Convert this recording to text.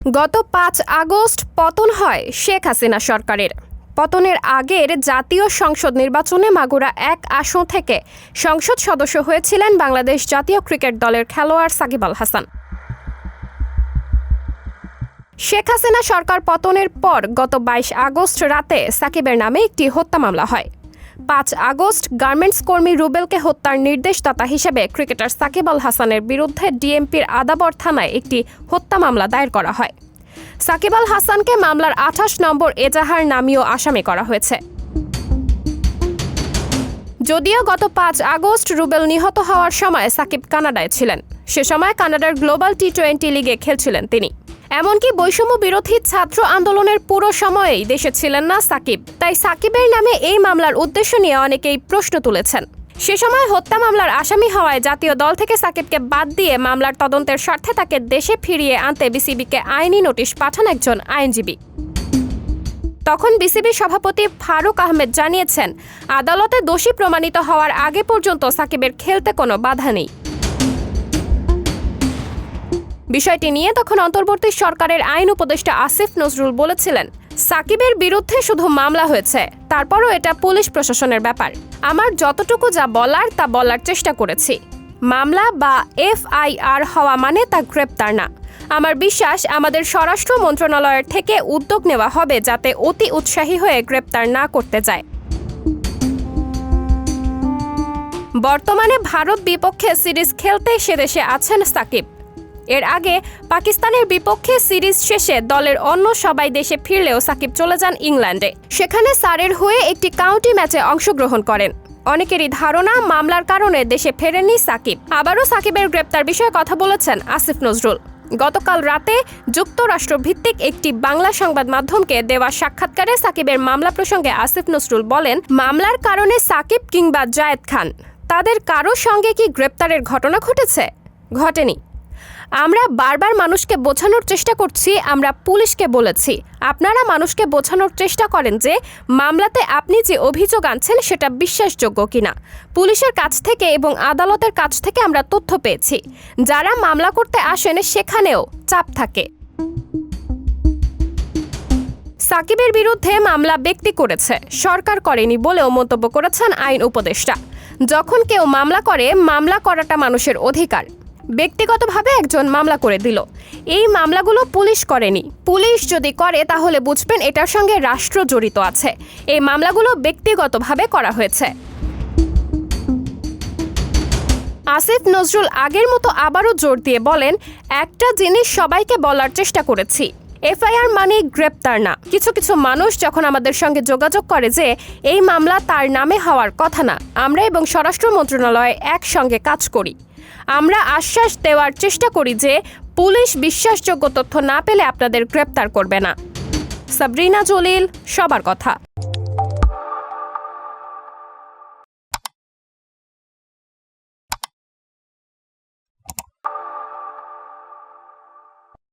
গত ৫ আগস্ট পতন হয় শেখ হাসিনা সরকারের। পতনের আগের জাতীয় সংসদ নির্বাচনে মাগুরা ১ আসন থেকে সংসদ সদস্য হয়েছিলেন বাংলাদেশ জাতীয় ক্রিকেট দলের খেলোয়াড় সাকিব আল হাসান। শেখ হাসিনা সরকার পতনের পর গত ২২ আগস্ট রাতে সাকিবের নামে একটি হত্যা মামলা হয়। ৫ আগস্ট গার্মেন্টস কর্মী রুবেলকে হত্যার নির্দেশদাতা হিসেবে ক্রিকেটার সাকিব আল হাসানের বিরুদ্ধে ডিএমপির আদাবর থানায় একটি হত্যা মামলা দায়ের করা হয়। সাকিব আল হাসানকে মামলার ২৮ নম্বর এজাহার নামীয় আসামি করা হয়েছে। যদিও গত ৫ আগস্ট রুবেল নিহত হওয়ার সময় সাকিব কানাডায় ছিলেন। সে সময় কানাডার গ্লোবাল টি-20 লিগে খেলছিলেন তিনি। এমনকি বৈষম্য বিরোধী ছাত্র আন্দোলনের পুরো সময়েই দেশে ছিলেন না সাকিব। তাই সাকিবের নামে এই মামলার উদ্দেশ্য নিয়ে অনেকেই প্রশ্ন তুলেছেন। সে সময় হত্যা মামলার আসামি হওয়ায় জাতীয় দল থেকে সাকিবকে বাদ দিয়ে মামলার তদন্তের স্বার্থে তাকে দেশে ফিরিয়ে আনতে বিসিবিকে আইনি নোটিশ পাঠান একজন আইনজীবী। তখন বিসিবি সভাপতি ফারুক আহমেদ জানিয়েছেন, আদালতে দোষী প্রমাণিত হওয়ার আগে পর্যন্ত সাকিবের খেলতে কোনো বাধা নেই। বিষয়টি নিয়ে তখন অন্তর্বর্তী সরকারের আইন উপদেষ্টা আসিফ নজরুল বলেছিলেন, সাকিবের বিরুদ্ধে শুধু মামলা হয়েছে, তারপরও এটা পুলিশ প্রশাসনের ব্যাপার। আমার যতটুকু যা বলার তা বলার চেষ্টা করেছি। মামলা বা এফআইআর হওয়া মানে তা গ্রেপ্তার না। আমার বিশ্বাস আমাদের স্বরাষ্ট্র মন্ত্রণালয়ের থেকে উদ্যোগ নেওয়া হবে যাতে অতি উৎসাহী হয়ে গ্রেপ্তার না করতে যায়। বর্তমানে ভারত বিপক্ষে সিরিজ খেলতে সে দেশে আছেন সাকিব। এর আগে পাকিস্তানের বিপক্ষে সিরিজ শেষে দলের অন্য সবাই দেশে ফিরলেও সাকিব চলে যান ইংল্যান্ডে। সেখানে সারের হয়ে একটি কাউন্টি ম্যাচে অংশগ্রহণ করেন। অনেকেরই ধারণা মামলার কারণে দেশে ফেরেননি সাকিব। আবারও সাকিবের গ্রেপ্তার বিষয়ে কথা বলেছেন আসিফ নজরুল। গতকাল রাতে যুক্তরাষ্ট্র ভিত্তিক একটি বাংলা সংবাদ মাধ্যমকে দেওয়া সাক্ষাৎকারে সাকিবের মামলা প্রসঙ্গে আসিফ নজরুল বলেন, মামলার কারণে সাকিব কিংবা জায়েদ খান তাদের কারোর সঙ্গে কি গ্রেপ্তারের ঘটনা ঘটেছে? ঘটেনি। আমরা বারবার মানুষকে বোঝানোর চেষ্টা করছি, আমরা পুলিশকে বলেছি, আপনারা মানুষকে বোঝানোর চেষ্টা করেন যে মামলাতে আপনি যে অভিযোগ আনছেন সেটা বিশ্বাসযোগ্য কিনা। পুলিশের কাছ থেকে এবং আদালতের কাছ থেকে আমরা তথ্য পেয়েছি। যারা মামলা করতে আসেন সেখানেও চাপ থাকে। সাকিবের বিরুদ্ধে মামলা ব্যক্তি করেছে, সরকার করেনি বলেও মন্তব্য করেছেন আইন উপদেষ্টা। যখন কেউ মামলা করে, মামলা করাটা মানুষের অধিকার। ব্যক্তিগতভাবে একজন মামলা করে দিল, এই মামলাগুলো পুলিশ করেনি। পুলিশ যদি করে তাহলে বুঝবেন এটার সঙ্গে রাষ্ট্র জড়িত আছে। এই মামলাগুলো ব্যক্তিগতভাবে করা হয়েছে। আসিফ নজরুল আগের মতো আবারও জোর দিয়ে বলেন, একটা জিনিস সবাইকে বলার চেষ্টা করেছি, এফআইআর মানে গ্রেপ্তার না। কিছু কিছু মানুষ যখন আমাদের সঙ্গে যোগাযোগ করে যে এই মামলা তার নামে হওয়ার কথা না, আমরা এবং স্বরাষ্ট্র মন্ত্রণালয় একসঙ্গে কাজ করি। আমরা আশ্বাস দেওয়ার চেষ্টা করি যে পুলিশ বিশ্বাসযোগ্য তথ্য না পেলে আপনাদের গ্রেপ্তার করবে না। সাবরিনা জলিল, সবার কথা।